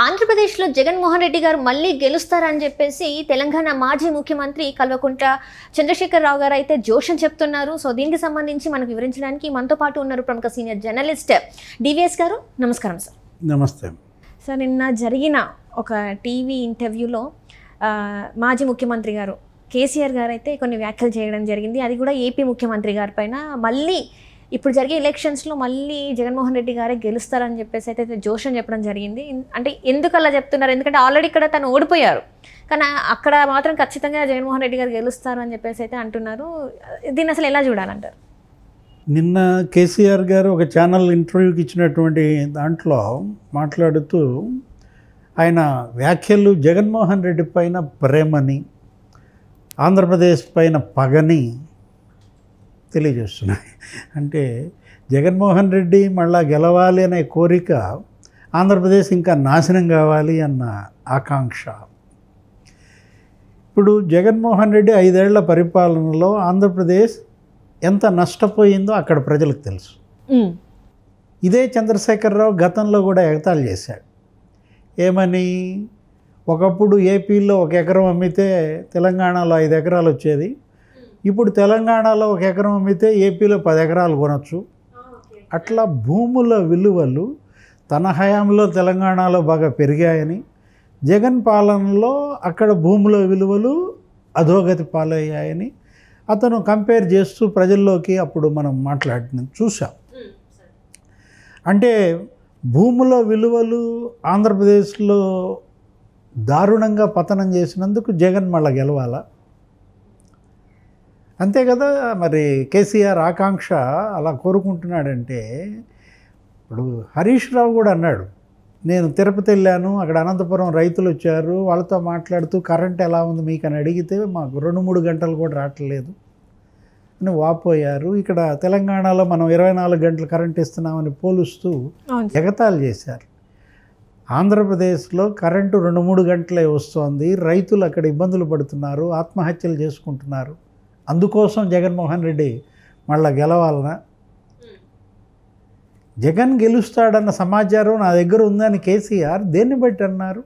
ఆంధ్రప్రదేశ్లో జగన్మోహన్ రెడ్డి గారు మళ్ళీ గెలుస్తారని చెప్పేసి తెలంగాణ మాజీ ముఖ్యమంత్రి కల్వకుంట్ల చంద్రశేఖరరావు గారు అయితే జోషం చెప్తున్నారు. సో దీనికి సంబంధించి మనకు వివరించడానికి మనతో పాటు ఉన్నారు ప్రముఖ సీనియర్ జర్నలిస్ట్ డివిఎస్ గారు. నమస్కారం సార్. నమస్తే సార్. నిన్న జరిగిన ఒక టీవీ ఇంటర్వ్యూలో మాజీ ముఖ్యమంత్రి గారు కేసీఆర్ గారు అయితే కొన్ని వ్యాఖ్యలు చేయడం జరిగింది. అది కూడా ఏపీ ముఖ్యమంత్రి గారి పైన. మళ్ళీ ఇప్పుడు జరిగే ఎలక్షన్స్లో మళ్ళీ జగన్మోహన్ రెడ్డి గారే గెలుస్తారని చెప్పేసి అయితే జోషం చెప్పడం జరిగింది. అంటే ఎందుకు అలా చెప్తున్నారు? ఎందుకంటే ఆల్రెడీ ఇక్కడ తను ఓడిపోయారు, కానీ అక్కడ మాత్రం ఖచ్చితంగా జగన్మోహన్ రెడ్డి గారు గెలుస్తారు అని చెప్పేసి అయితే అంటున్నారు. దీన్ని అసలు ఎలా చూడాలంటారు? నిన్న కేసీఆర్ గారు ఒక ఛానల్ ఇంటర్వ్యూకి ఇచ్చినటువంటి దాంట్లో మాట్లాడుతూ ఆయన వ్యాఖ్యలు జగన్మోహన్ రెడ్డి పైన ప్రేమని, ఆంధ్రప్రదేశ్ పైన పగని తెలియజేస్తున్నాయి. అంటే జగన్మోహన్ రెడ్డి మళ్ళా గెలవాలి అనే కోరిక, ఆంధ్రప్రదేశ్ ఇంకా నాశనం కావాలి అన్న ఆకాంక్ష. ఇప్పుడు జగన్మోహన్ రెడ్డి 5 ఏళ్ల పరిపాలనలో ఆంధ్రప్రదేశ్ ఎంత నష్టపోయిందో అక్కడ ప్రజలకు తెలుసు. ఇదే చంద్రశేఖరరావు గతంలో కూడా ఎగతాళి చేశాడు. ఏమని? ఒకప్పుడు ఏపీలో 1 ఎకరం అమ్మితే తెలంగాణలో 5 ఎకరాలు వచ్చేది. ఇప్పుడు తెలంగాణలో 1 ఎకరం అమ్మితే ఏపీలో 10 ఎకరాలు కొనవచ్చు. అట్లా భూముల విలువలు తన హయాంలో తెలంగాణలో బాగా పెరిగాయని, జగన్ పాలనలో అక్కడ భూముల విలువలు అధోగతి పాలయ్యాయని అతను కంపేర్ చేస్తూ ప్రజల్లోకి అప్పుడు మనం మాట్లాడిన చూసాం. అంటే భూముల విలువలు ఆంధ్రప్రదేశ్లో దారుణంగా పతనం చేసినందుకు జగన్ మళ్ళా గెలవాలా? అంతే కదా. మరి కేసీఆర్ ఆకాంక్ష అలా కోరుకుంటున్నాడంటే, ఇప్పుడు హరీష్ రావు కూడా అన్నాడు, నేను తిరుపతి వెళ్ళాను, అక్కడ అనంతపురం రైతులు వచ్చారు, వాళ్ళతో మాట్లాడుతూ కరెంట్ ఎలా ఉంది మీకు అని అడిగితే మాకు 2-3 గంటలు కూడా రావట్లేదు అని వాపోయారు. ఇక్కడ తెలంగాణలో మనం 24 గంటలు కరెంట్ ఇస్తున్నామని పోలుస్తూ ఎగతాళి చేశారు. ఆంధ్రప్రదేశ్లో కరెంటు 2-3 గంటలే వస్తోంది, రైతులు అక్కడ ఇబ్బందులు పడుతున్నారు, ఆత్మహత్యలు చేసుకుంటున్నారు. అందుకోసం జగన్మోహన్ రెడ్డి మళ్ళా గెలవాలనా? జగన్ గెలుస్తాడన్న సమాచారం నా దగ్గర ఉందని కేసీఆర్ దేన్ని బట్టి అన్నారు?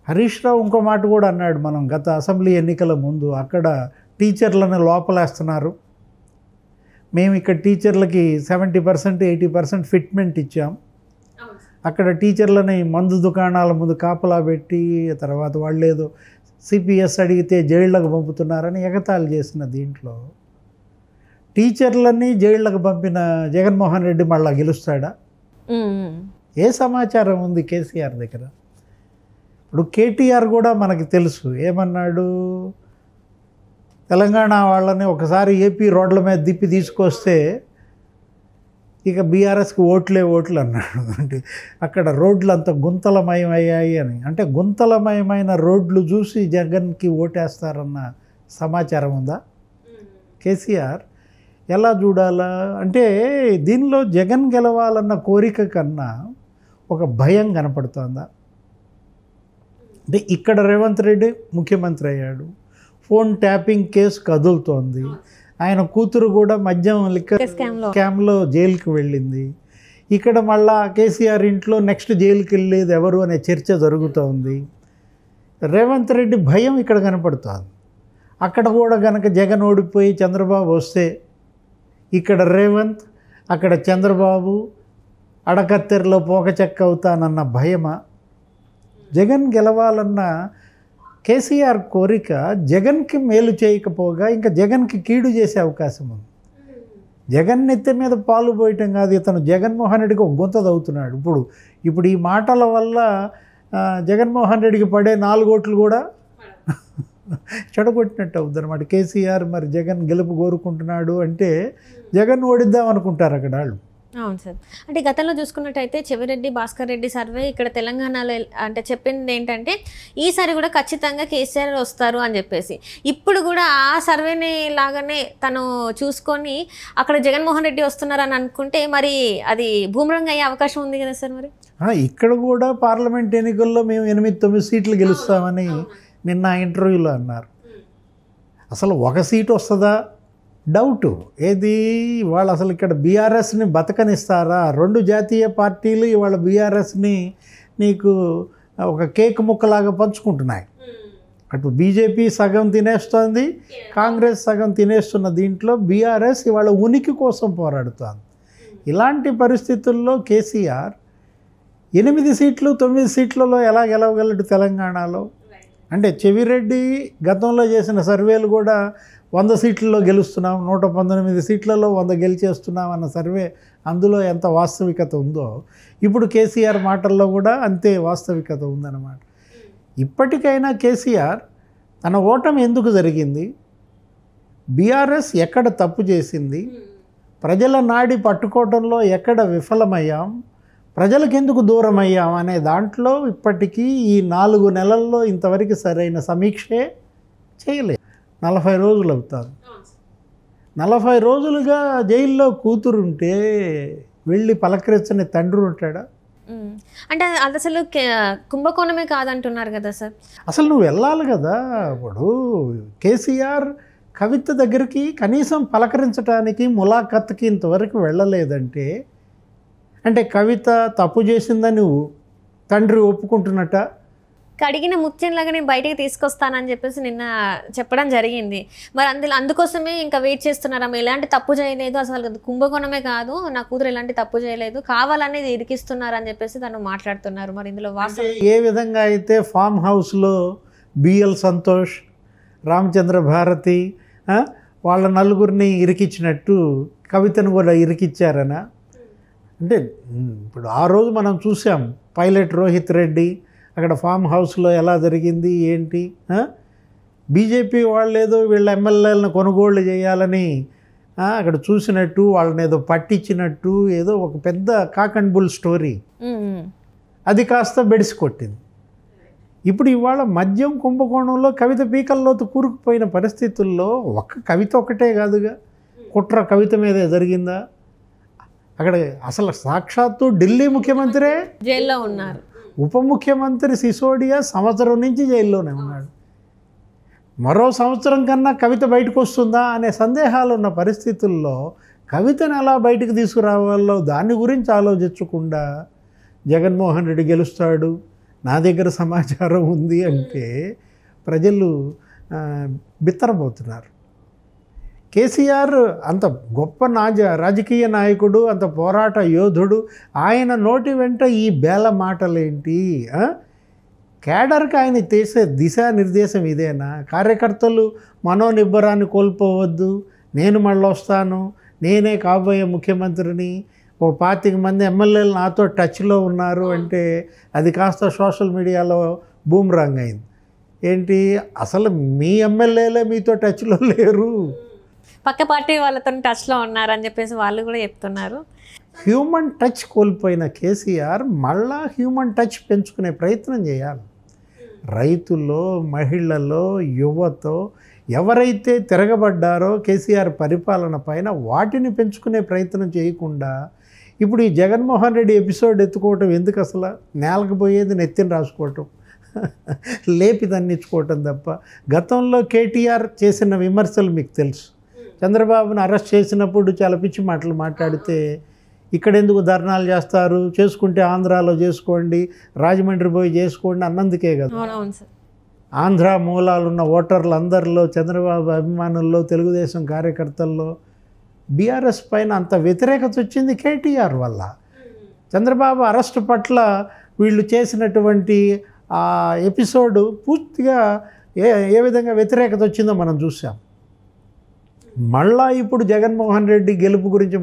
హరీష్ రావు ఇంకో మాట కూడా అన్నాడు, మనం గత అసెంబ్లీ ఎన్నికల ముందు అక్కడ టీచర్లను లోపలేస్తున్నారు, మేము ఇక్కడ టీచర్లకి 70% 80% ఫిట్మెంట్ ఇచ్చాం, అక్కడ టీచర్లని మందు దుకాణాల ముందు కాపలా పెట్టి తర్వాత వాళ్ళు ఏదో సిపిఎస్ అడిగితే జైళ్ళకు పంపుతున్నారని ఎగతాళి చేసిన దీంట్లో టీచర్లని జైళ్ళకు పంపిన జగన్మోహన్ రెడ్డి మళ్ళా గెలుస్తాడా? ఏ సమాచారం ఉంది కేసీఆర్ దగ్గర? ఇప్పుడు కేటీఆర్ కూడా మనకి తెలుసు ఏమన్నాడు, తెలంగాణ వాళ్ళని ఒకసారి ఏపీ రోడ్ల మీద దిప్పి తీసుకొస్తే ఇక బీఆర్ఎస్కి ఓట్లు అన్నాడు. అంటే అక్కడ రోడ్లు అంత గుంతలమయమయ్యాయి అని. అంటే గుంతలమయమైన రోడ్లు చూసి జగన్కి ఓటేస్తారన్న సమాచారం ఉందా? కేసీఆర్ ఎలా చూడాలా అంటే, దీనిలో జగన్ గెలవాలన్న కోరిక కన్నా ఒక భయం కనపడుతోందా? అంటే ఇక్కడ రేవంత్ రెడ్డి ముఖ్యమంత్రి అయ్యాడు, ఫోన్ ట్యాపింగ్ కేసు కదులుతోంది, ఆయన కూతురు కూడా మద్యం లిక్కర్ స్కామ్లో జైలుకి వెళ్ళింది. ఇక్కడ మళ్ళా కేసీఆర్ ఇంట్లో నెక్స్ట్ జైలుకి వెళ్ళేది ఎవరు అనే చర్చ జరుగుతోంది. రేవంత్ రెడ్డి భయం ఇక్కడ కనపడుతోంది. అక్కడ కూడా కనుక జగన్ ఓడిపోయి చంద్రబాబు వస్తే ఇక్కడ రేవంత్, అక్కడ చంద్రబాబు అడకత్తెరలో పోకచెక్క అవుతానన్న భయమా? జగన్ గెలవాలన్న కేసీఆర్ కోరిక జగన్కి మేలు చేయకపోగా ఇంకా జగన్కి కీడు చేసే అవకాశం ఉంది. జగన్ నెత్తి మీద పాలు పోయటం కాదు, ఇతను జగన్మోహన్ రెడ్డికి ఒక గుంత తవ్వుతున్నాడు. ఇప్పుడు ఈ మాటల వల్ల జగన్మోహన్ రెడ్డికి పడే 4 ఓట్లు కూడా చెడగొట్టినట్టు అవుతుంది అనమాట. కేసీఆర్ మరి జగన్ గెలుపు కోరుకుంటున్నాడు అంటే జగన్ ఓడిద్దాం అనుకుంటారు అక్కడ వాళ్ళు. అవును సార్. అంటే గతంలో చూసుకున్నట్టయితే చెవిరెడ్డి భాస్కర్ రెడ్డి సర్వే ఇక్కడ తెలంగాణలో అంటే చెప్పింది ఏంటంటే ఈసారి కూడా ఖచ్చితంగా కేసీఆర్ వస్తారు అని చెప్పేసి, ఇప్పుడు కూడా ఆ సర్వేని లాగానే తను చూసుకొని అక్కడ జగన్మోహన్ రెడ్డి వస్తున్నారని అనుకుంటే మరి అది బూమరంగ్ అయ్యే అవకాశం ఉంది కదా సార్? మరి ఇక్కడ కూడా పార్లమెంట్ ఎన్నికల్లో మేము 8-9 సీట్లు గెలుస్తామని నిన్న ఇంటర్వ్యూలో అన్నారు. అసలు 1 సీటు వస్తుందా డౌటు. ఏది వాళ్ళు అసలు ఇక్కడ బీఆర్ఎస్ని బతకనిస్తారా? 2 జాతీయ పార్టీలు ఇవాళ బీఆర్ఎస్ని నీకు ఒక కేక్ ముక్కలాగా పంచుకుంటున్నాయి. అటు బీజేపీ సగం తినేస్తోంది, కాంగ్రెస్ సగం తినేస్తున్న దీంట్లో బీఆర్ఎస్ ఇవాళ ఉనికి కోసం పోరాడుతోంది. ఇలాంటి పరిస్థితుల్లో కేసీఆర్ 8 సీట్లు 9 సీట్లలో ఎలా గెలవగలడు తెలంగాణలో? అంటే చెవిరెడ్డి గతంలో చేసిన సర్వేలు కూడా 100 సీట్లలో గెలుస్తున్నాం, 119 సీట్లలో 100 గెలిచేస్తున్నాం అన్న సర్వే, అందులో ఎంత వాస్తవికత ఉందో ఇప్పుడు కేసీఆర్ మాటల్లో కూడా అంతే వాస్తవికత ఉందన్నమాట. ఇప్పటికైనా కేసీఆర్ తన ఓటమి ఎందుకు జరిగింది, బీఆర్ఎస్ ఎక్కడ తప్పు చేసింది, ప్రజల నాడి పట్టుకోవడంలో ఎక్కడ విఫలమయ్యాం, ప్రజలకు ఎందుకు దూరం అయ్యాం అనే దాంట్లో ఇప్పటికీ ఈ 4 నెలల్లో ఇంతవరకు సరైన సమీక్షే చేయలేదు. 40 రోజులు అవుతుంది. 40 రోజులుగా జైల్లో కూతురుంటే వెళ్ళి పలకరించని తండ్రి ఉంటాడా? అంటే అది అసలు కుంభకోణమే కాదంటున్నారు కదా సార్. అసలు నువ్వు వెళ్ళాలి కదా. ఇప్పుడు కేసీఆర్ కవిత దగ్గరికి కనీసం పలకరించడానికి ములాఖత్కి ఇంతవరకు వెళ్ళలేదంటే అంటే కవిత తప్పు చేసిందని తండ్రి ఒప్పుకుంటున్నట్ట? కడిగిన ముత్యంలాగా నేను బయటికి తీసుకొస్తానని చెప్పేసి నిన్న చెప్పడం జరిగింది. మరి అందుకోసమే ఇంకా వెయిట్ చేస్తున్నారు. ఆమె ఎలాంటి తప్పు చేయలేదు, అసలు కుంభకోణమే కాదు, నా కూతురు ఎలాంటి తప్పు చేయలేదు, కావాలనేది ఇరికిస్తున్నారు అని చెప్పేసి తను మాట్లాడుతున్నారు. మరి ఇందులో వాస్తవం ఏ విధంగా అయితే ఫామ్ హౌస్లో బిఎల్ సంతోష్, రామచంద్ర భారతి వాళ్ళ నలుగురిని ఇరికించినట్టు కవితను కూడా ఇరికిచ్చారనా? అంటే ఇప్పుడు ఆ రోజు మనం చూసాం పైలట్ రోహిత్ రెడ్డి అక్కడ ఫామ్ హౌస్లో ఎలా జరిగింది ఏంటి. బీజేపీ వాళ్ళు ఏదో వీళ్ళ ఎమ్మెల్యేలను కొనుగోళ్ళు చేయాలని అక్కడ చూసినట్టు, వాళ్ళని ఏదో పట్టించినట్టు, ఏదో ఒక పెద్ద కాక్ అండ్ బుల్ స్టోరీ అది కాస్త బెడిసి కొట్టింది. ఇప్పుడు ఇవాళ మద్యం కుంభకోణంలో కవిత పీకల్లోతు కూరుకుపోయిన పరిస్థితుల్లో కవిత ఒకటే కాదుగా, కుట్ర కవిత మీదే జరిగిందా? అక్కడ అసలు సాక్షాత్తు ఢిల్లీ ముఖ్యమంత్రే జైల్లో ఉన్నారు, ఉప ముఖ్యమంత్రి సిసోడియా సంవత్సరం నుంచి జైల్లోనే ఉన్నాడు. మరో సంవత్సరం కన్నా కవిత బయటకు వస్తుందా అనే సందేహాలు ఉన్న పరిస్థితుల్లో కవితను ఎలా బయటకు తీసుకురావాలో దాని గురించి ఆలోచించకుండా జగన్మోహన్ రెడ్డి గెలుస్తాడు, నా దగ్గర సమాచారం ఉంది అంటే ప్రజలు బిత్తరపోతున్నారు. కేసీఆర్ అంత గొప్ప రాజకీయ నాయకుడు, అంత పోరాట యోధుడు, ఆయన నోటి వెంట ఈ బేల మాటలేంటి? కేడర్కి ఆయన చేసే దిశానిర్దేశం ఇదేనా? కార్యకర్తలు మనోనిబ్బరాన్ని కోల్పోవద్దు, నేను మళ్ళీ వస్తాను, నేనే కాబోయే ముఖ్యమంత్రిని, ఓ 25 మంది ఎమ్మెల్యేలు నాతో టచ్లో ఉన్నారు అంటే అది కాస్త సోషల్ మీడియాలో బూమ్రాంగ్ అయింది. ఏంటి అసలు మీ ఎమ్మెల్యేలే మీతో టచ్లో లేరు, పక్క పార్టీ వాళ్ళతో టచ్లో ఉన్నారని చెప్పేసి వాళ్ళు కూడా చెప్తున్నారు. హ్యూమన్ టచ్ కోల్పోయిన కేసీఆర్ మళ్ళా హ్యూమన్ టచ్ పెంచుకునే ప్రయత్నం చేయాలి. రైతుల్లో, మహిళల్లో, యువతో ఎవరైతే తిరగబడ్డారో కేసీఆర్ పరిపాలన పైన వాటిని పెంచుకునే ప్రయత్నం చేయకుండా ఇప్పుడు ఈ జగన్మోహన్ రెడ్డి ఎపిసోడ్ ఎత్తుకోవటం ఎందుకు? అసలు నేలకు పోయేది నెత్తిని రాసుకోవటం, లేపి దండించుకోవటం తప్ప. గతంలో కేటీఆర్ చేసిన విమర్శలు మీకు తెలుసు. చంద్రబాబును అరెస్ట్ చేసినప్పుడు చాలా పిచ్చి మాటలు మాట్లాడితే ఇక్కడెందుకు ధర్నాలు చేస్తారు, చేసుకుంటే ఆంధ్రాలో చేసుకోండి, రాజమండ్రి పోయి చేసుకోండి అన్నందుకే కదా. ఆంధ్ర మూలాలున్న ఓటర్లు అందరిలో, చంద్రబాబు అభిమానుల్లో, తెలుగుదేశం కార్యకర్తల్లో బీఆర్ఎస్ పైన అంత వ్యతిరేకత వచ్చింది కేటీఆర్ వల్ల. చంద్రబాబు అరెస్టు పట్ల వీళ్ళు చేసినటువంటి ఆ ఎపిసోడ్ పూర్తిగా ఏ విధంగా వ్యతిరేకత వచ్చిందో మనం చూసాం. మళ్ళా ఇప్పుడు జగన్మోహన్ రెడ్డి గెలుపు గురించి